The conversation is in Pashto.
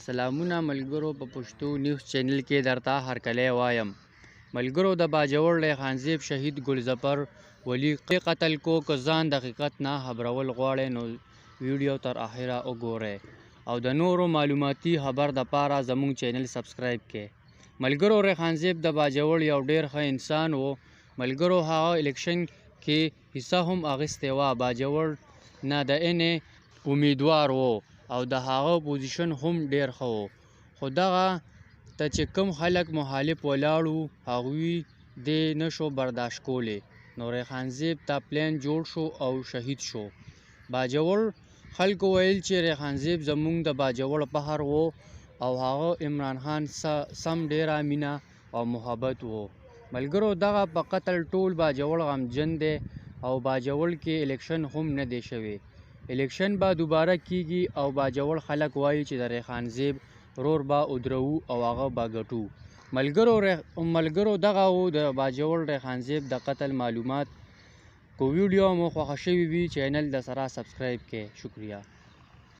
سلامونه ملګرو په پښتو نیوز چینل کې درته هرکلی وایم. ملګرو د باجوړ خانزیب شهید ګلظفر ولی قتل کو که ځان د حقیقت نه خبرول غواړئ نو ویډیو تر اخره وګورئ او د نورو معلوماتي خبر د پاره زموږ چینل سبسکرایب کړئ. ملګرو خانزیب د باجوړ یو ډیر ښه انسان و. ملګرو هغه الیکشن کې حصه هم اخیستې وه. باجوړ نه د امیدوار و او د هغه پوزیشن هم ډیر ښه و، خو دغه ته چې کوم خلک مخالف ولاړ وو هغوی دې نشو برداشت کولی نو خانزیب ته پلان جوړ شو او شهید شو. باجوړ خلکو ویل چې خانزیب زموږ د باجوړ فخر و او هغه عمران خان سم ډیره مینه او محبت و. ملګرو دغه په قتل ټول باجوړ غمجن دی او باجوړ کې الیکشن هم نه دی شوی. الیکشن به دوباره کیږي او باجوړ خلک وایي چې د خانزیب رور به ودرو او هغه به ګټو. ملګرو دغه و د باجوړ خانزیب د قتل معلومات. کو ویډیو مو خوښه شوې وي چینل د سره سبسکرایب کړئ. شکریہ.